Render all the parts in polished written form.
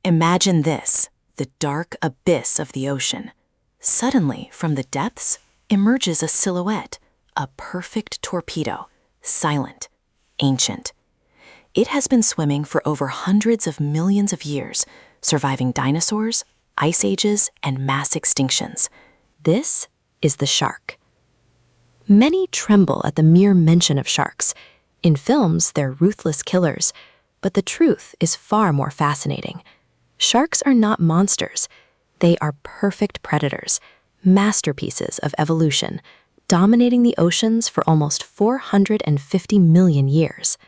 Imagine this, the dark abyss of the ocean. Suddenly, from the depths, emerges a silhouette, a perfect torpedo, silent, ancient. It has been swimming for over hundreds of millions of years, surviving dinosaurs, ice ages, and mass extinctions. This is the shark. Many tremble at the mere mention of sharks. In films, they're ruthless killers, but the truth is far more fascinating. Sharks are not monsters. They are perfect predators, masterpieces of evolution, dominating the oceans for almost 450 million years.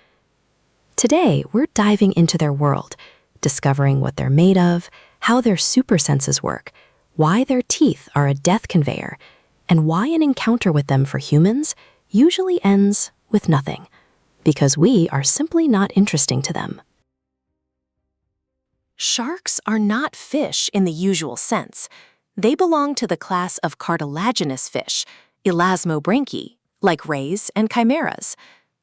Today, we're diving into their world, discovering what they're made of, how their super senses work, why their teeth are a death conveyor, and why an encounter with them for humans usually ends with nothing, because we are simply not interesting to them. Sharks are not fish in the usual sense. They belong to the class of cartilaginous fish, elasmobranchi, like rays and chimeras.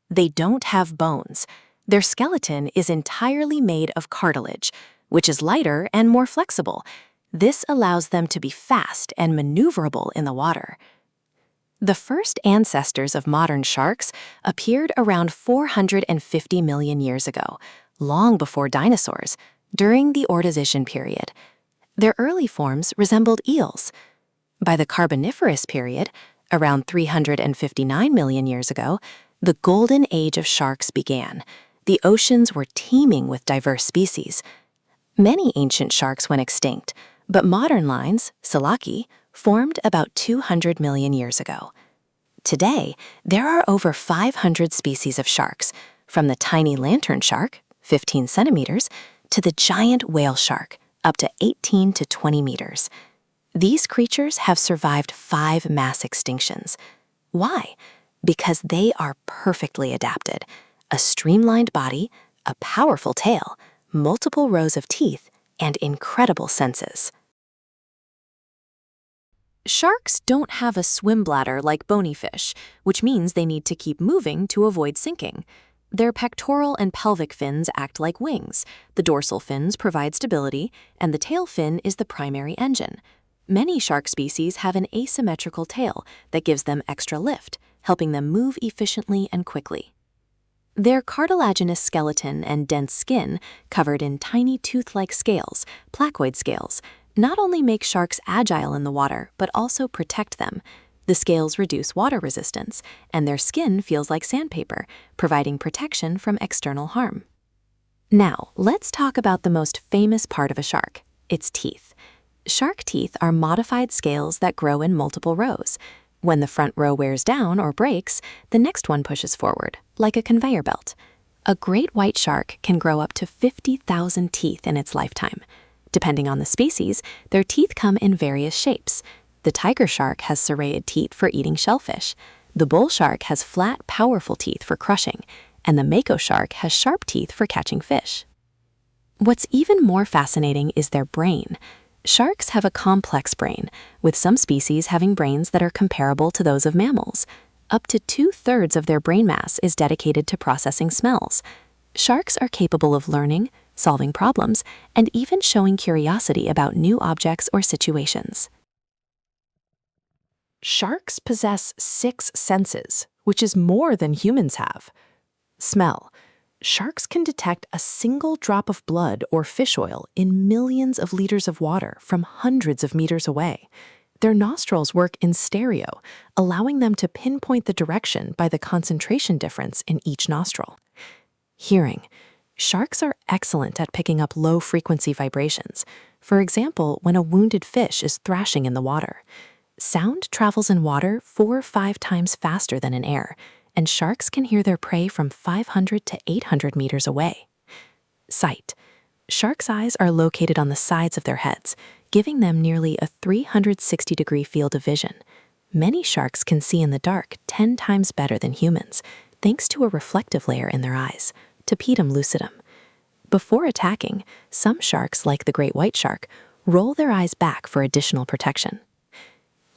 They don't have bones. Their skeleton is entirely made of cartilage, which is lighter and more flexible. This allows them to be fast and maneuverable in the water. The first ancestors of modern sharks appeared around 450 million years ago, long before dinosaurs, during the Ordovician period. Their early forms resembled eels. By the Carboniferous period, around 359 million years ago, the golden age of sharks began. The oceans were teeming with diverse species. Many ancient sharks went extinct, but modern lines, Selachii, formed about 200 million years ago. Today, there are over 500 species of sharks, from the tiny lantern shark, 15 centimeters, to the giant whale shark, up to 18 to 20 meters. These creatures have survived 5 mass extinctions. Why? Because they are perfectly adapted. A streamlined body, a powerful tail, multiple rows of teeth, and incredible senses. Sharks don't have a swim bladder like bony fish, which means they need to keep moving to avoid sinking. Their pectoral and pelvic fins act like wings, the dorsal fins provide stability, and the tail fin is the primary engine. Many shark species have an asymmetrical tail that gives them extra lift, helping them move efficiently and quickly. Their cartilaginous skeleton and dense skin, covered in tiny tooth-like scales, placoid scales, not only make sharks agile in the water, but also protect them. The scales reduce water resistance, and their skin feels like sandpaper, providing protection from external harm. Now, let's talk about the most famous part of a shark, its teeth. Shark teeth are modified scales that grow in multiple rows. When the front row wears down or breaks, the next one pushes forward, like a conveyor belt. A great white shark can grow up to 50,000 teeth in its lifetime. Depending on the species, their teeth come in various shapes. The tiger shark has serrated teeth for eating shellfish. The bull shark has flat, powerful teeth for crushing, and the mako shark has sharp teeth for catching fish. What's even more fascinating is their brain. Sharks have a complex brain, with some species having brains that are comparable to those of mammals. Up to 2/3 of their brain mass is dedicated to processing smells. Sharks are capable of learning, solving problems, and even showing curiosity about new objects or situations. Sharks possess 6 senses, which is more than humans have. Smell. Sharks can detect a single drop of blood or fish oil in millions of liters of water from hundreds of meters away. Their nostrils work in stereo, allowing them to pinpoint the direction by the concentration difference in each nostril. Hearing. Sharks are excellent at picking up low-frequency vibrations. For example, when a wounded fish is thrashing in the water. Sound travels in water 4 or 5 times faster than in air, and sharks can hear their prey from 500 to 800 meters away. Sight. Sharks' eyes are located on the sides of their heads, giving them nearly a 360-degree field of vision. Many sharks can see in the dark 10 times better than humans, thanks to a reflective layer in their eyes, tapetum lucidum. Before attacking, some sharks, like the great white shark, roll their eyes back for additional protection.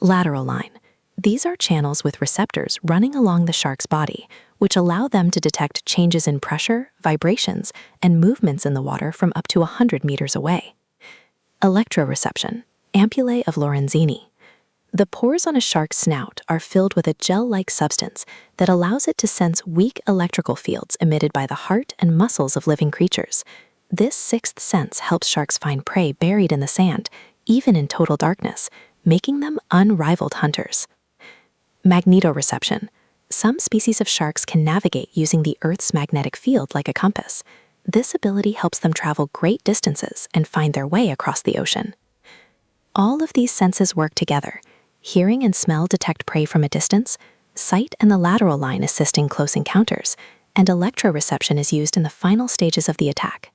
Lateral line. These are channels with receptors running along the shark's body, which allow them to detect changes in pressure, vibrations, and movements in the water from up to 100 meters away. Electroreception, ampullae of Lorenzini. The pores on a shark's snout are filled with a gel-like substance that allows it to sense weak electrical fields emitted by the heart and muscles of living creatures. This sixth sense helps sharks find prey buried in the sand, even in total darkness, making them unrivaled hunters. Magnetoreception. Some species of sharks can navigate using the Earth's magnetic field like a compass. This ability helps them travel great distances and find their way across the ocean. All of these senses work together. Hearing and smell detect prey from a distance, sight and the lateral line assist in close encounters, and electroreception is used in the final stages of the attack.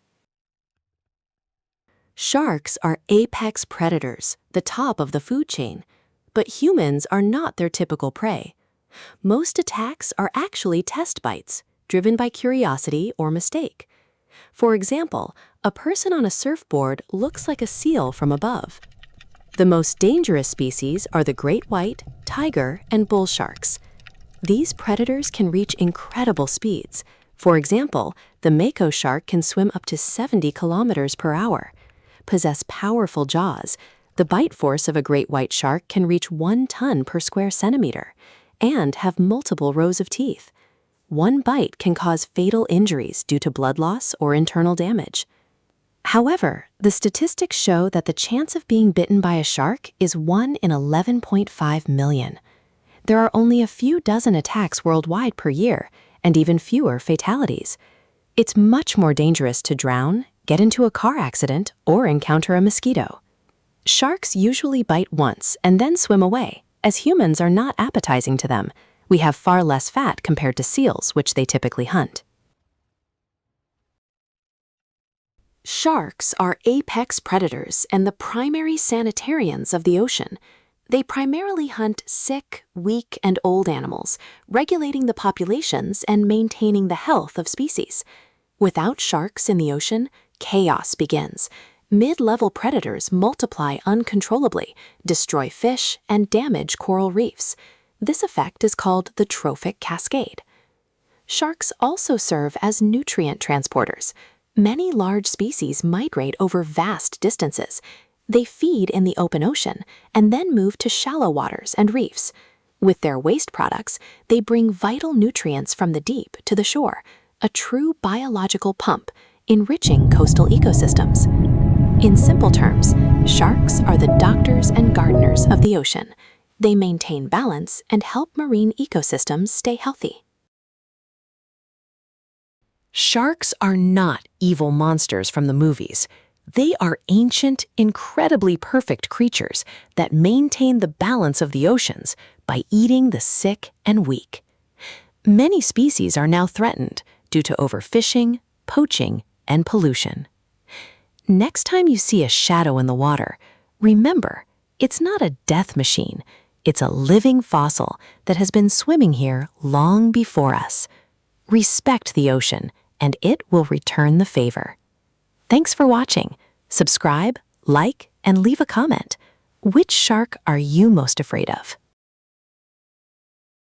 Sharks are apex predators, the top of the food chain, but humans are not their typical prey. Most attacks are actually test bites, driven by curiosity or mistake. For example, a person on a surfboard looks like a seal from above. The most dangerous species are the great white, tiger, and bull sharks. These predators can reach incredible speeds. For example, the mako shark can swim up to 70 kilometers per hour, possess powerful jaws. The bite force of a great white shark can reach 1 ton per square centimeter, and have multiple rows of teeth. One bite can cause fatal injuries due to blood loss or internal damage. However, the statistics show that the chance of being bitten by a shark is 1 in 11.5 million. There are only a few dozen attacks worldwide per year, and even fewer fatalities. It's much more dangerous to drown, get into a car accident, or encounter a mosquito. Sharks usually bite once and then swim away, as humans are not appetizing to them. We have far less fat compared to seals, which they typically hunt. Sharks are apex predators and the primary sanitarians of the ocean. They primarily hunt sick, weak, and old animals, regulating the populations and maintaining the health of species. Without sharks in the ocean, chaos begins. Mid-level predators multiply uncontrollably, destroy fish, and damage coral reefs. This effect is called the trophic cascade. Sharks also serve as nutrient transporters. Many large species migrate over vast distances. They feed in the open ocean and then move to shallow waters and reefs. With their waste products, they bring vital nutrients from the deep to the shore, a true biological pump, enriching coastal ecosystems. In simple terms, sharks are the doctors and gardeners of the ocean. They maintain balance and help marine ecosystems stay healthy. Sharks are not evil monsters from the movies. They are ancient, incredibly perfect creatures that maintain the balance of the oceans by eating the sick and weak. Many species are now threatened due to overfishing, poaching, and pollution. Next time you see a shadow in the water, remember, it's not a death machine. It's a living fossil that has been swimming here long before us. Respect the ocean, and it will return the favor. Thanks for watching. Subscribe, like, and leave a comment. Which shark are you most afraid of?